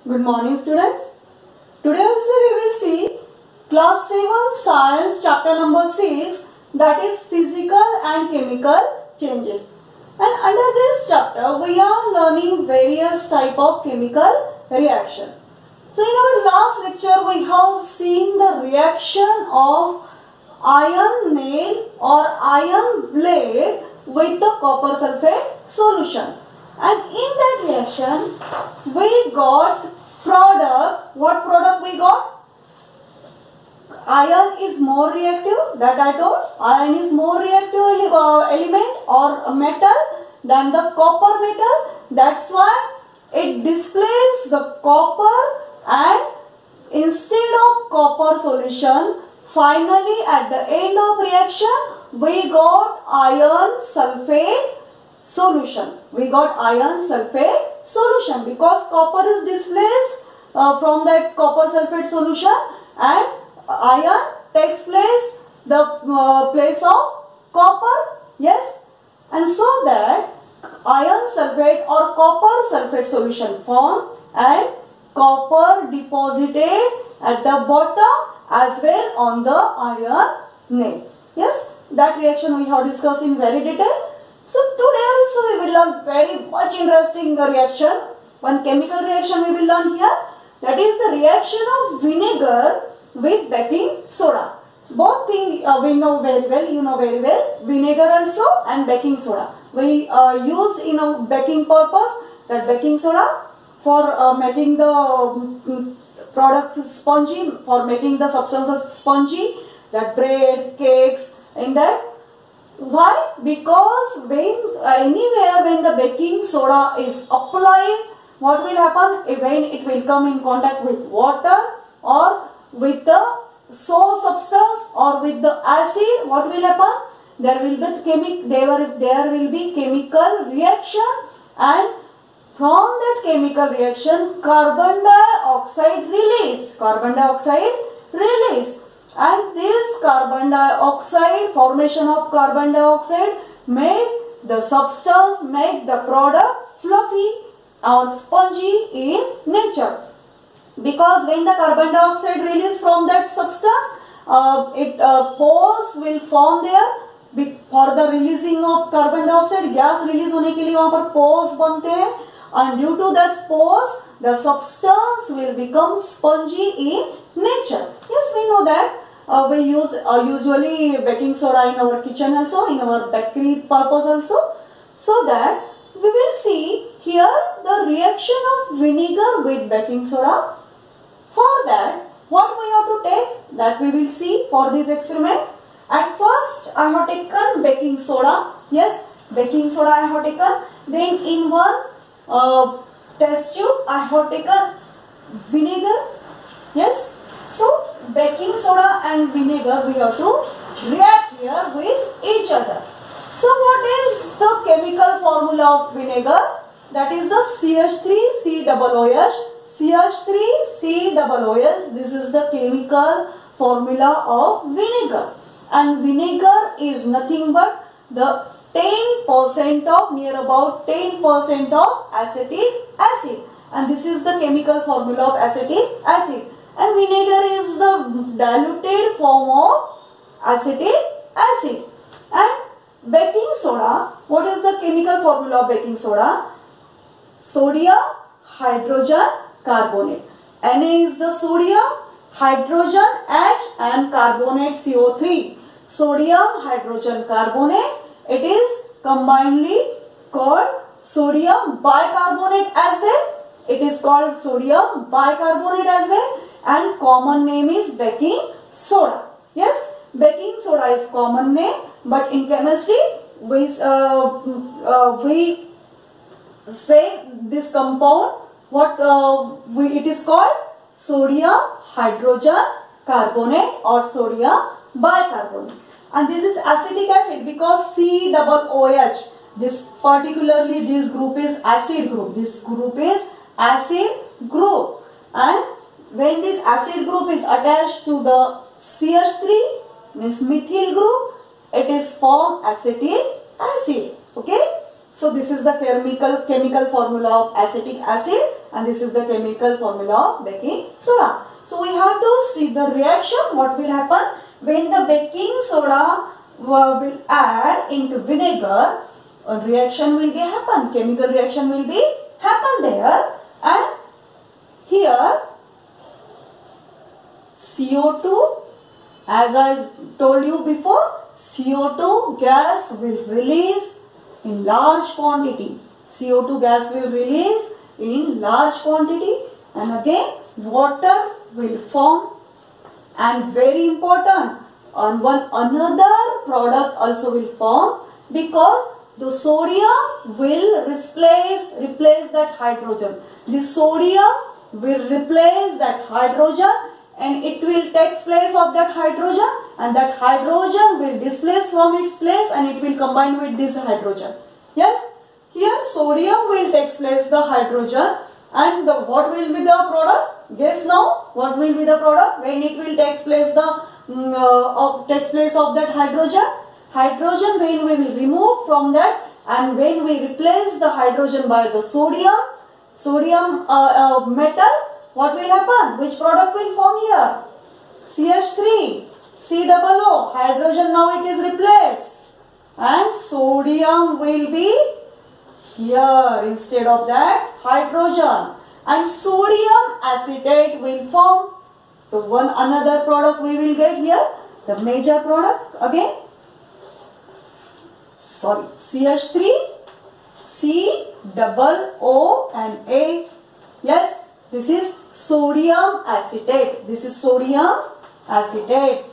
Good morning students. Today also we will see class 7 science chapter number 6, that is physical and chemical changes. And under this chapter we are learning various type of chemical reaction. So in our last lecture we have seen the reaction of iron nail or iron blade with the copper sulfate solution. And in that reaction we got product. What product we got? Iron is more reactive, that I told. Iron is more reactive element or metal than the copper metal. That's why it displays the copper, and instead of copper solution, finally at the end of reaction we got iron sulfate solution. We got iron sulfate solution because copper is displaced from that copper sulfate solution and iron takes place the place of copper. Yes, and so that iron sulfate or copper sulfate solution formed and copper deposited at the bottom as well on the iron nail. Yes, that reaction we have discussed in very detail. So today also we will learn very much interesting reaction. One chemical reaction we will learn here, that is the reaction of vinegar with baking soda. Both things we know very well, you know very well, vinegar also and baking soda. We use in baking purpose that baking soda for making the product spongy, for making the substances spongy, that bread, cakes, in that. Why? Because when the baking soda is applied, what will happen? When it will come in contact with water or with the soap substance or with the acid, what will happen? There will be chemical reaction, and from that chemical reaction carbon dioxide release. And this carbon dioxide, formation of carbon dioxide, make the substance, make the product fluffy or spongy in nature. Because when the carbon dioxide release from that substance, pores will form there. For the releasing of carbon dioxide, gas release होने के लिए वहाँ पर pores बनते हैं, and due to that pores, the substance will become spongy in nature. Yes, we know that. We use usually baking soda in our kitchen also, in our bakery purpose also. So that we will see here the reaction of vinegar with baking soda. For that, what we have to take, that we will see for this experiment. At first, I have taken baking soda. Yes, baking soda I have taken. Then in one test tube, I have taken vinegar. Yes. So, baking soda and vinegar we have to react here with each other. So, what is the chemical formula of vinegar? That is the CH3COOH. CH3COOH. This is the chemical formula of vinegar. And vinegar is nothing but the 10% of, near about 10% of acetic acid. And this is the chemical formula of acetic acid. And vinegar is the diluted form of acetic acid. And baking soda, what is the chemical formula of baking soda? Sodium hydrogen carbonate. Na is the sodium, hydrogen H, and carbonate CO3. Sodium hydrogen carbonate. It is combinedly called sodium bicarbonate as well. It is called sodium bicarbonate as well. And common name is baking soda. Yes, baking soda is common name, but in chemistry we say this compound, it is called sodium hydrogen carbonate or sodium bicarbonate. And this is acetic acid because COOH. This particularly this group is acid group. This group is acid group, and when this acid group is attached to the CH3, means methyl group, it is formed acetic acid. Okay. So this is the chemical formula of acetic acid, and this is the chemical formula of baking soda. So we have to see the reaction. What will happen when the baking soda will add into vinegar? A reaction will be happen. Chemical reaction will be happen there, and here CO2, as I told you before, CO2 gas will release in large quantity. CO2 gas will release in large quantity, and again water will form, and very important, and one another product also will form, because the sodium will replace that hydrogen. The sodium will replace that hydrogen, and it will take place of that hydrogen, and that hydrogen will displace from its place, and it will combine with this hydrogen. Yes, here sodium will take place the hydrogen, and what will be the product? Guess now, what will be the product when it will take place of that hydrogen? Hydrogen, when we will remove from that, and when we replace the hydrogen by the sodium metal, what will happen? Which product will form here? CH3, COO, hydrogen now it is replaced, and sodium will be here instead of that hydrogen, and sodium acetate will form. So one another product we will get here, the major product again. Sorry, CH3, COO and A. Yes, this is sodium acetate. This is sodium acetate.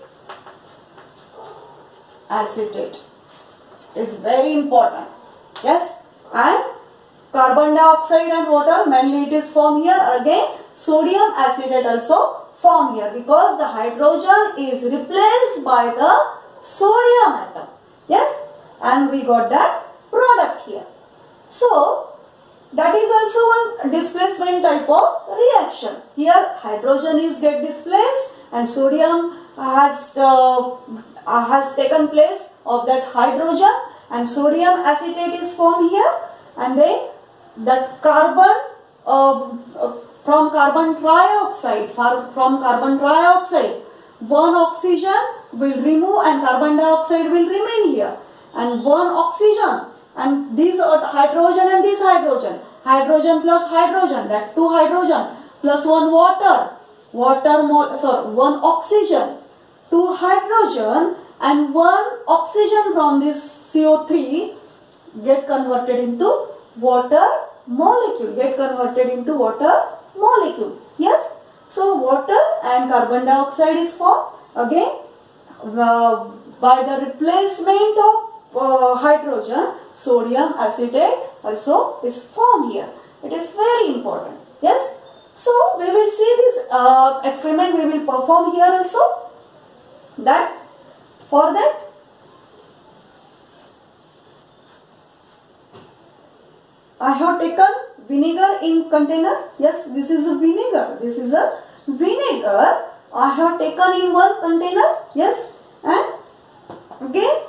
Acetate is very important. Yes, and carbon dioxide and water, mainly it is formed here. Again, sodium acetate also formed here, because the hydrogen is replaced by the sodium atom. Yes, and we got that product here. So that is also one displacement type of reaction. Here hydrogen is get displaced, and sodium has taken place of that hydrogen, and sodium acetate is formed here, and then that carbon from carbon trioxide, one oxygen will remove and carbon dioxide will remain here, and one oxygen, and these are hydrogen and this hydrogen plus hydrogen, that two hydrogen plus one one oxygen, two hydrogen, and one oxygen from this CO3 get converted into water molecule, Yes, so water and carbon dioxide is formed. Again, by the replacement of hydrogen, sodium acetate also is formed here. It is very important. Yes, so we will see this experiment we will perform here also. That for that I have taken vinegar in container. Yes, this is a vinegar. I have taken in one container. Yes, and again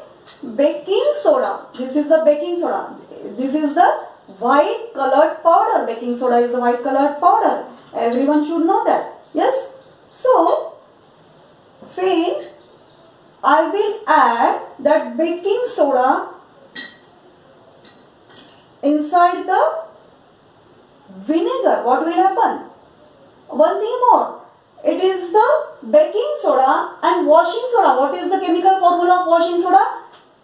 baking soda. This is the baking soda. This is the white colored powder. Baking soda is a white colored powder. Everyone should know that. Yes, so when I will add that baking soda inside the vinegar, what will happen? One thing more, it is the baking soda and washing soda. What is the chemical formula of washing soda?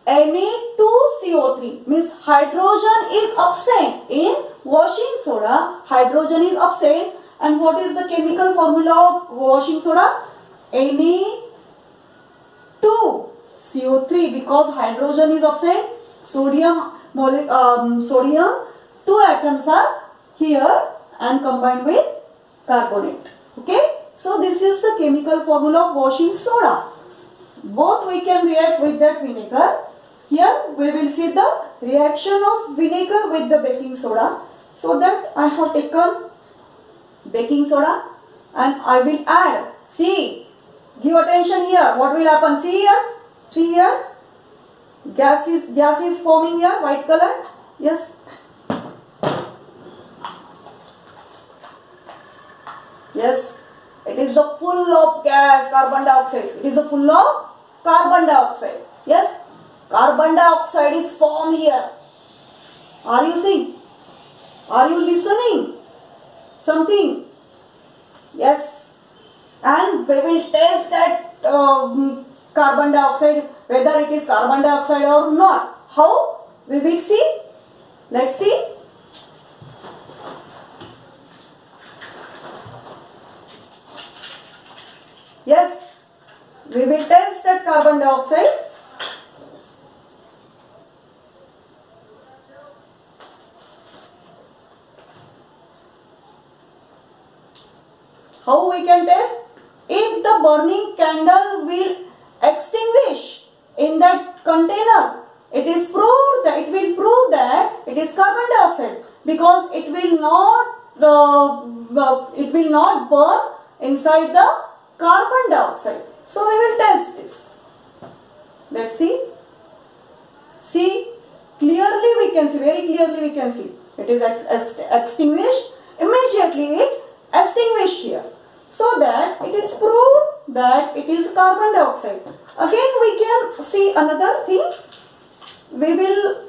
Na2CO3, means hydrogen is absent in washing soda, hydrogen is absent, and what is the chemical formula of washing soda? Na2CO3, because hydrogen is absent, sodium, two atoms are here and combined with carbonate. Okay, so this is the chemical formula of washing soda. Both we can react with that vinegar. Here we will see the reaction of vinegar with the baking soda. So that I have taken baking soda and I will add. See, give attention here. What will happen? See here. Gas is forming here, white color. Yes. Yes. It is a full of gas, carbon dioxide. It is a full of carbon dioxide. Yes. Carbon dioxide is formed here. Are you seeing? Are you listening? Something? Yes. And we will test that carbon dioxide, whether it is carbon dioxide or not. How? We will see. Let's see. Yes. We will test that carbon dioxide. How we can test? If the burning candle will extinguish in that container, it will prove that it is carbon dioxide, because it will not burn inside the carbon dioxide. So we will test this. Let's see. See, clearly we can see, very clearly we can see. It is extinguished. Immediately it extinguished here. So that it is proved that it is carbon dioxide. Again we can see another thing. We will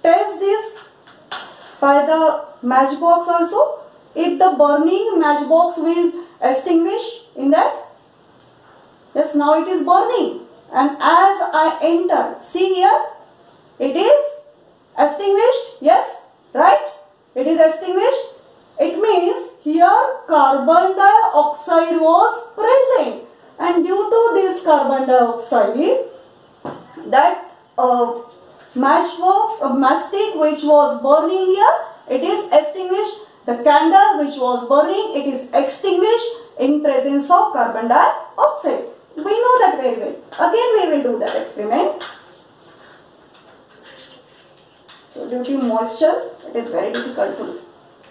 test this by the matchbox also. If the burning matchbox will extinguish in that. Yes, now it is burning. And as I enter, see here, it is extinguished. Yes, right? It is extinguished. It means here carbon dioxide was present, and due to this carbon dioxide, that matchbox, matchstick which was burning here, it is extinguished. The candle which was burning, it is extinguished in presence of carbon dioxide. We know that very well. Again we will do that experiment. So due to moisture, it is very difficult to do.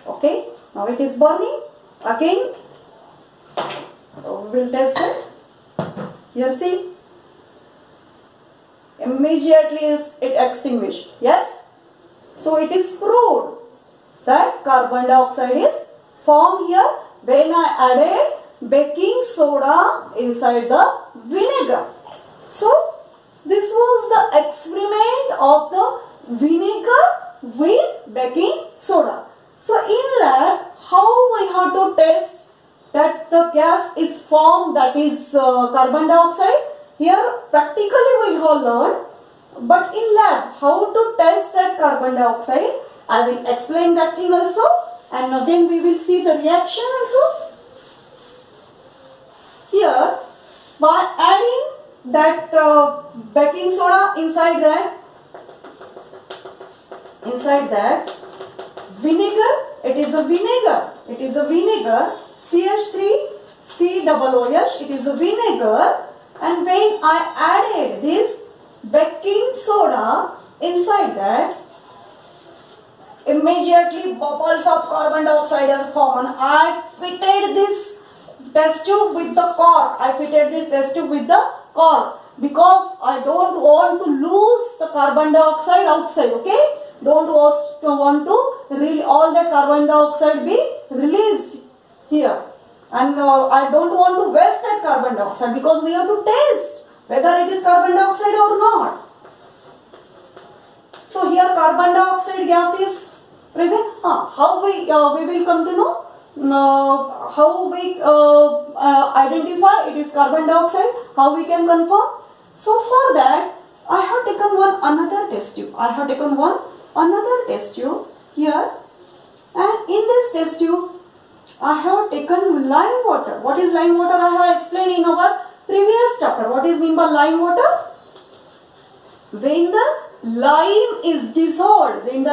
Okay. Now it is burning. Again, we will test it. Here see. Immediately it extinguished. Yes. So it is proved that carbon dioxide is formed here when I added baking soda inside the vinegar. So this was the experiment of the vinegar with baking soda. So in lab, how we have to test that the gas is formed, that is carbon dioxide? Here practically we have learned, but in lab how to test that carbon dioxide, I will explain that thing also, and again we will see the reaction also. Here by adding that baking soda inside that vinegar, it is a vinegar, CH3COOH, it is a vinegar, and when I added this baking soda inside that, immediately bubbles of carbon dioxide has formed. I fitted this test tube with the cork, because I don't want to lose the carbon dioxide outside, okay? Don't want to really all the carbon dioxide be released here, and I don't want to waste that carbon dioxide, because we have to test whether it is carbon dioxide or not. So here carbon dioxide gas is present. How we will come to know how we identify it is carbon dioxide, how we can confirm. So for that I have taken another test tube. Another test tube here, and in this test tube I have taken lime water. What is lime water? I have explained in our previous chapter. What is mean by lime water? When the lime is dissolved in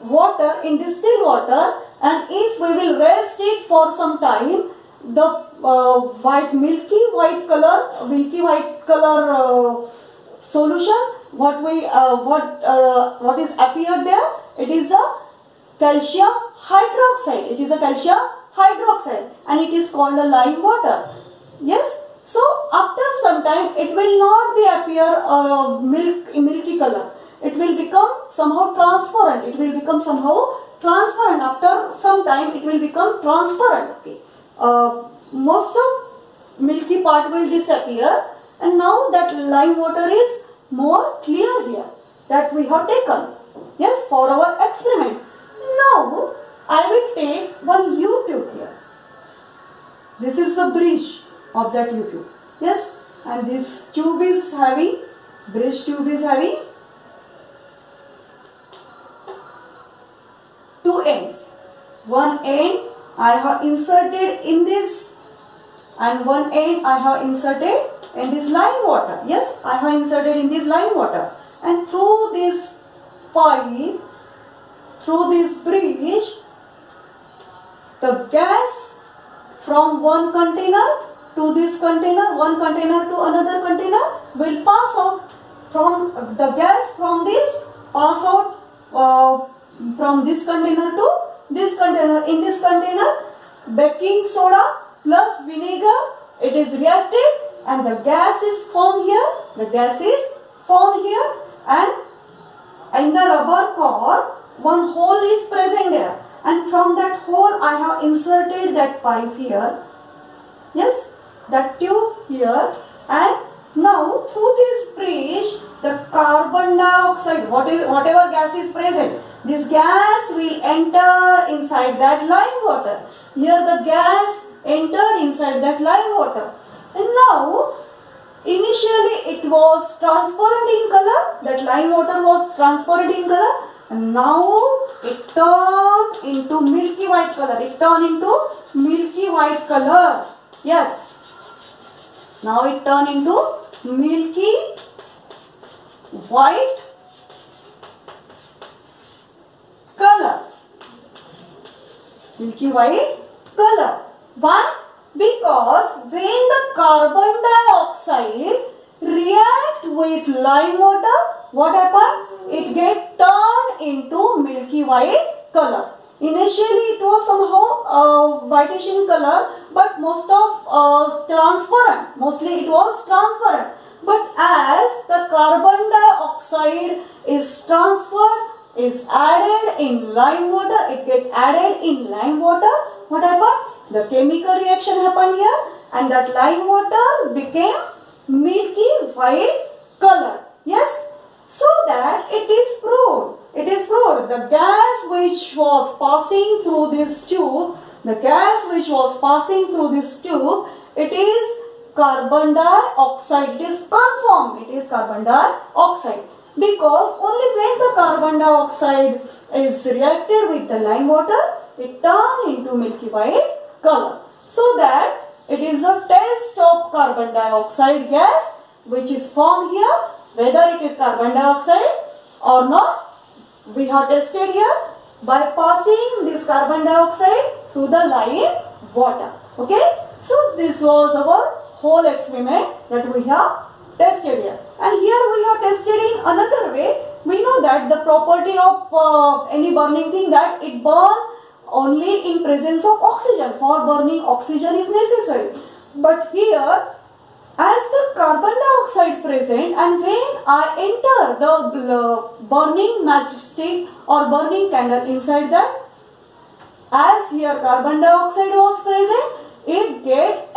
water, in distilled water, and if we will rest it for some time, the milky white color solution, what is appeared there? It is a calcium hydroxide. And it is called a lime water. Yes. So after some time it will not be appear milky color. It will become somehow transparent. It will become somehow transparent. After some time it will become transparent. Okay. Most of milky part will disappear, and now that lime water is more clear here, that we have taken, yes, for our experiment. Now I will take one U-tube here. This is the bridge of that U-tube, yes, and this tube is having, bridge tube is having two ends. One end I have inserted in this, and one end I have inserted in this lime water. Yes, I have inserted in this lime water, and through this pipe, through this bridge, the gas from one container to this container, one container to another container will pass out. From the gas from this pass out from this container to this container. In this container, baking soda plus vinegar, it is reacted, and the gas is formed here. The gas is formed here, and in the rubber core, one hole is present there, and from that hole I have inserted that pipe here. Yes, that tube here, and now through this bridge, the carbon dioxide, whatever gas is present, this gas will enter inside that lime water. Here the gas entered inside that lime water, and now initially it was transparent in color. That lime water was transparent in color, and now it turned into milky white color. It turned into milky white color. Yes. Now it turned into milky white color. Milky white color. Why? Because when the carbon dioxide react with lime water, what happened? It get turned into milky white color. Initially it was somehow whitish in color, but most of transparent. Mostly it was transparent. But as the carbon dioxide is transferred, is added in lime water, it get added in lime water, what happened? The chemical reaction happened here, and that lime water became milky white color. Yes, so that it is proved. It is proved the gas which was passing through this tube, the gas which was passing through this tube, it is carbon dioxide. It is confirmed. It is carbon dioxide. Because only when the carbon dioxide is reacted with the lime water, it turns into milky white color. So that it is a test of carbon dioxide gas which is formed here, whether it is carbon dioxide or not. We have tested here by passing this carbon dioxide through the lime water. Okay. So this was our whole experiment that we have tested here. And here we have tested in another way. We know that the property of any burning thing, that it burns only in presence of oxygen. For burning, oxygen is necessary. But here, as the carbon dioxide present, and when I enter the burning matchstick or burning candle inside that, as here carbon dioxide was present, it get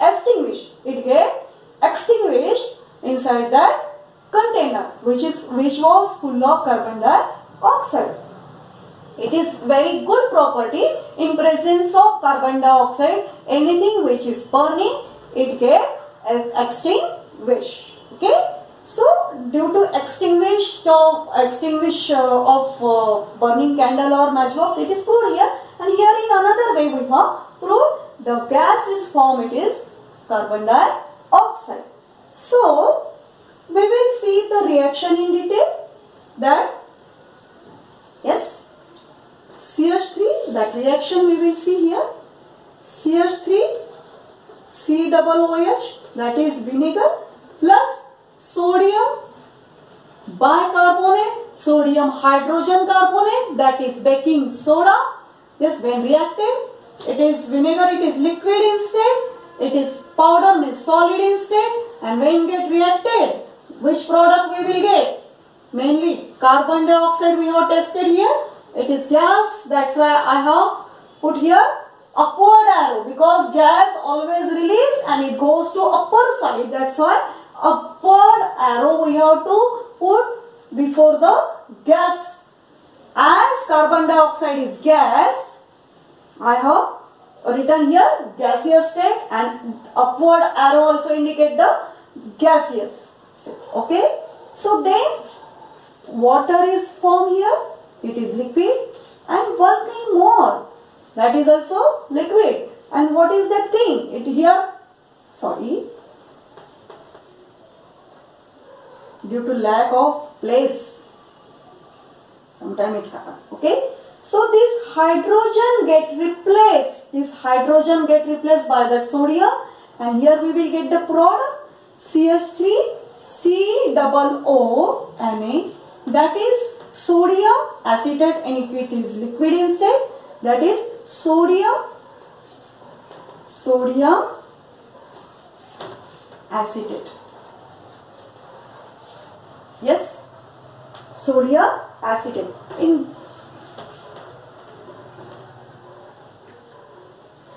extinguished. It get extinguished inside that container which was full of carbon dioxide. It is very good property in presence of carbon dioxide. Anything which is burning, it get extinguished. Okay. So due to extinguish of burning candle or matchbox, it is proved here. And here in another way we have proved the gas is formed. It is carbon dioxide. So we will see the reaction in detail. That yes, CH3, that reaction we will see here. CH3 COOH, that is vinegar, plus sodium bicarbonate, sodium hydrogen carbonate, that is baking soda. Yes, when reacted, it is vinegar, it is liquid instead. it is powder means solid in state, and when get reacted, which product we will get? Mainly carbon dioxide we have tested here. It is gas, that's why I have put here upward arrow, because gas always release and it goes to upper side. That's why upward arrow we have to put before the gas. As carbon dioxide is gas, I have written here gaseous state, and upward arrow also indicate the gaseous state. Okay. So then water is formed here. It is liquid, and one thing more, that is also liquid. And what is that thing? It here, sorry, due to lack of place, sometime it happens. Okay. So this hydrogen get replaced. This hydrogen get replaced by that sodium, and here we will get the product CH3 COO Na. That is sodium acetate, and if it is liquid in state, that is sodium acetate. Yes, sodium acetate. In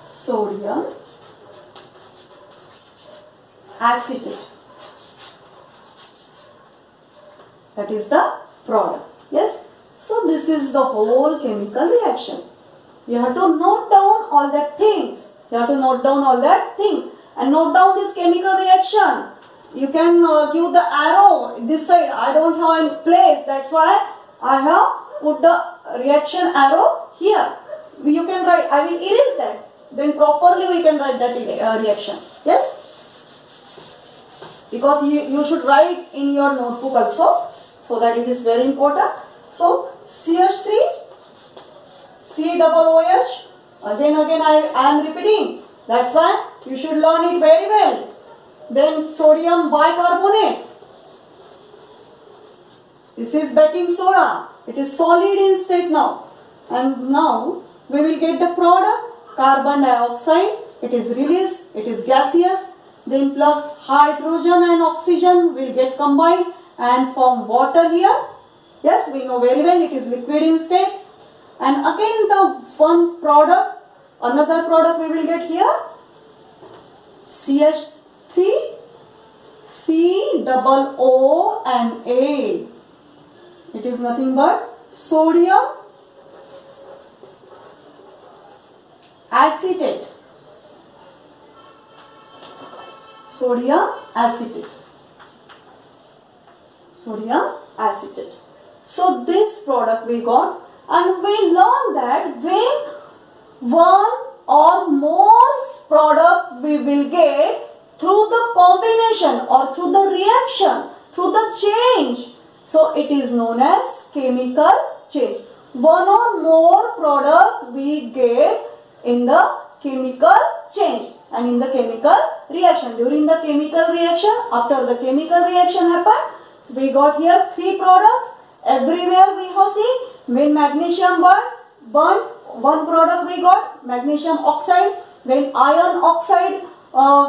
sodium acetate, that is the product. Yes. So this is the whole chemical reaction. You have to note down all that things. You have to note down all that things and note down this chemical reaction. You can give the arrow this side. I don't have any place. That's why I have put the reaction arrow here. You can write. I will erase that. Then properly we can write that reaction. Yes. Because you should write in your notebook also, so that it is very important. So CH3 COOH, again I am repeating. That's why you should learn it very well. Then sodium bicarbonate. This is baking soda. It is solid in state now. And now we will get the product carbon dioxide. It is released. It is gaseous. Then plus hydrogen and oxygen will get combined and form water here. Yes, we know very well it is liquid in state. And again the one product, another product we will get here, CH3 COO and A. It is nothing but sodium acetate. Sodium acetate. Sodium acetate. So this product we got, and we learned that when one or more product we will get through the combination or through the reaction, through the change. So it is known as chemical change. One or more product we get in the chemical change and in the chemical reaction. During the chemical reaction, after the chemical reaction happened, we got here 3 products. Everywhere we have seen when magnesium burn, one product we got magnesium oxide. When iron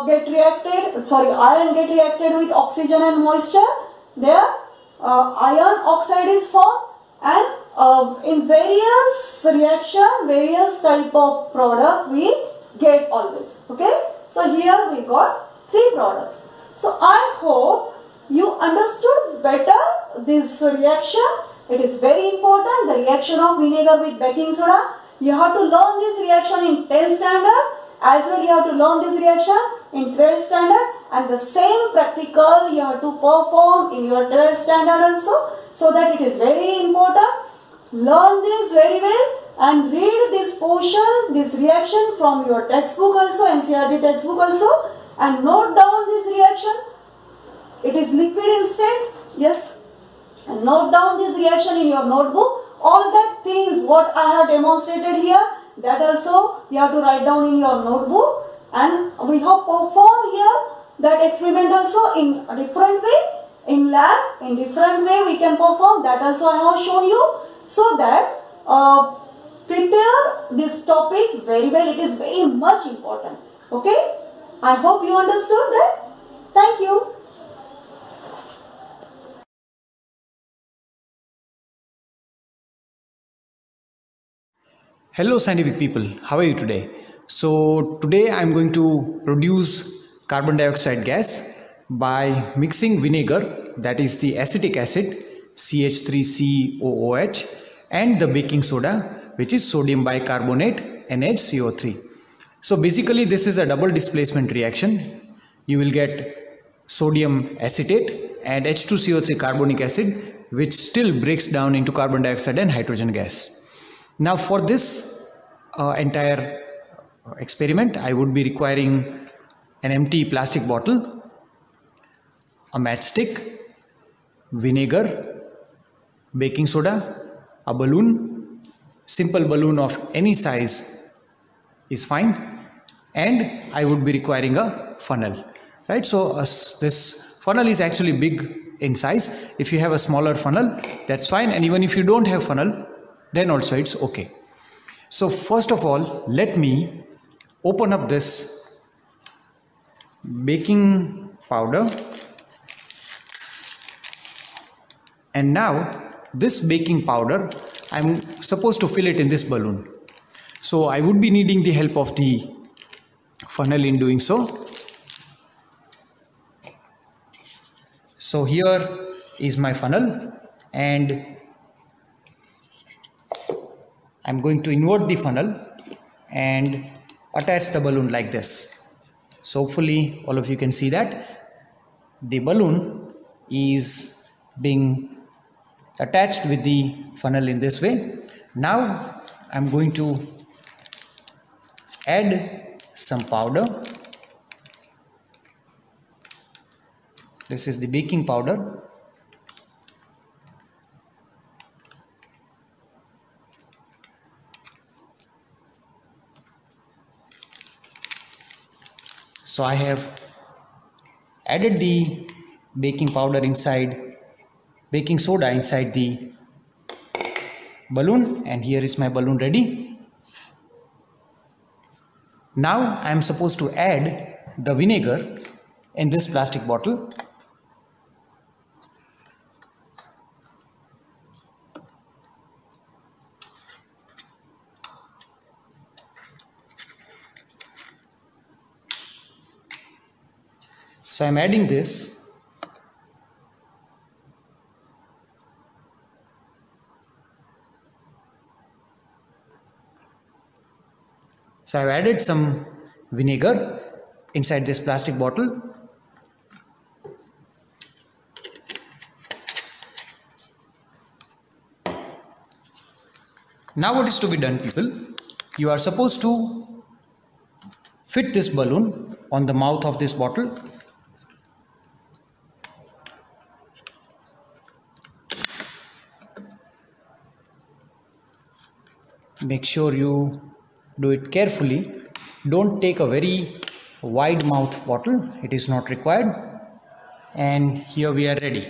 get reacted with oxygen and moisture, there iron oxide is formed, and in various reaction, various type of product we get always. Okay, so here we got 3 products. So I hope you understood better this reaction. It is very important, the reaction of vinegar with baking soda. You have to learn this reaction in 10th standard, as well you have to learn this reaction in 12th standard, and the same practical you have to perform in your 12th standard also, so that it is very important. Learn this very well and read this portion, this reaction from your textbook also, NCERT textbook also, and note down this reaction. It is liquid in state, yes, and note down this reaction in your notebook. All that things what I have demonstrated here, that also you have to write down in your notebook, and we have performed here that experiment also in a different way, in lab, in different way we can perform, that also I have shown you, so that prepare this topic very well. It is very much important. Okay. I hope you understood that. Thank you. Hello scientific people, how are you today? So today I am going to produce carbon dioxide gas by mixing vinegar, that is the acetic acid CH3COOH, and the baking soda, which is sodium bicarbonate NaCO3. So basically this is a double displacement reaction. You will get sodium acetate and H2CO3 carbonic acid, which still breaks down into carbon dioxide and hydrogen gas. Now for this entire experiment, I would be requiring an empty plastic bottle, a matchstick, vinegar, baking soda, a balloon, simple balloon of any size is fine, and I would be requiring a funnel, right? So this funnel is actually big in size. If you have a smaller funnel, that's fine, and even if you don't have funnel, then also it's okay. So first of all, let me open up this baking powder, and now this baking powder I'm supposed to fill it in this balloon. So I would be needing the help of the funnel in doing so. So here is my funnel, and I'm going to invert the funnel and attach the balloon like this. So hopefully all of you can see that the balloon is being attached with the funnel in this way. Now I'm going to add some powder. This is the baking powder. So I have added the baking powder inside, baking soda inside the balloon, and here is my balloon ready. Now I am supposed to add the vinegar in this plastic bottle. So I am adding this. So I have added some vinegar inside this plastic bottle. Now what is to be done, people? You are supposed to fit this balloon on the mouth of this bottle. Make sure you do it carefully. Don't take a very wide mouth bottle, it is not required. And here we are ready.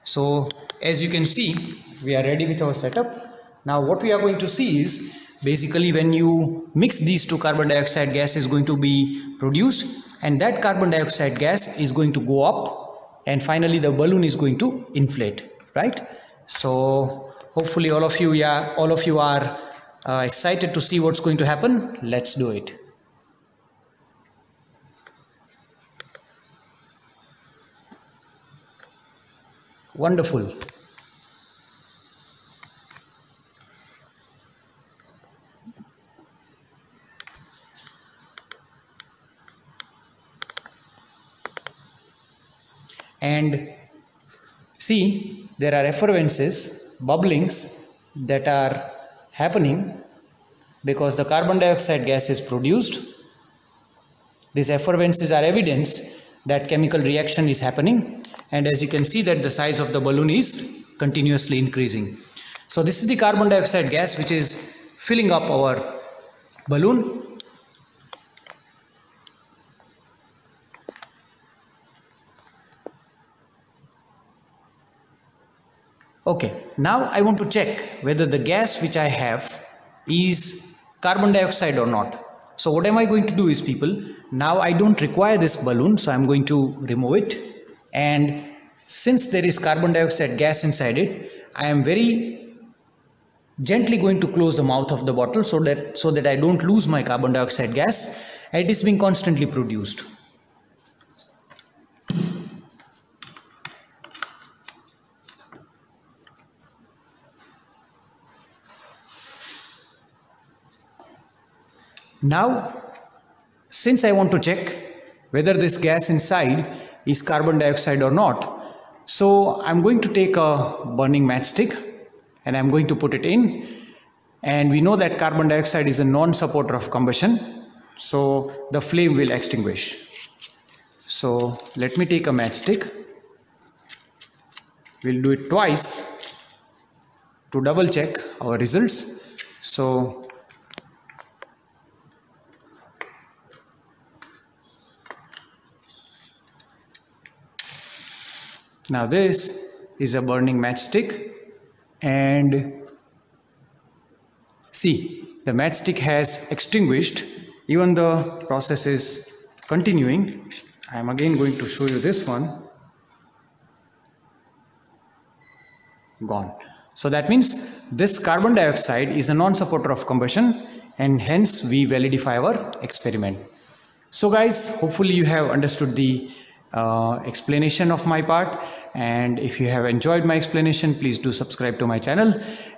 So as you can see, we are ready with our setup. Now what we are going to see is basically when you mix these two, carbon dioxide gas is going to be produced, and that carbon dioxide gas is going to go up, and finally the balloon is going to inflate, right? So hopefully all of you are excited to see what's going to happen. Let's do it. Wonderful. And see, there are effervescences, bubblings that are happening because the carbon dioxide gas is produced. These effervescences are evidence that chemical reaction is happening, and as you can see that the size of the balloon is continuously increasing. So this is the carbon dioxide gas which is filling up our balloon. Okay, now I want to check whether the gas which I have is carbon dioxide or not. So what am I going to do is, people, now I don't require this balloon, so I'm going to remove it. And since there is carbon dioxide gas inside it, I am very gently going to close the mouth of the bottle so that I don't lose my carbon dioxide gas. It is being constantly produced. Now, since I want to check whether this gas inside is carbon dioxide or not, so I'm going to take a burning matchstick and I'm going to put it in. And we know that carbon dioxide is a non-supporter of combustion, so the flame will extinguish. So let me take a matchstick. We'll do it twice to double check our results. So now this is a burning matchstick, and see, the matchstick has extinguished. Even the process is continuing. I am again going to show you this one. Gone. So that means this carbon dioxide is a non-supporter of combustion, and hence we validify our experiment. So guys, hopefully you have understood the explanation of my part, and if you have enjoyed my explanation, please do subscribe to my channel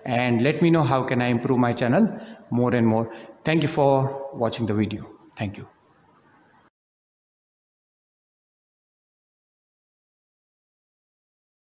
and let me know how can I improve my channel more and more. Thank you for watching the video. Thank you.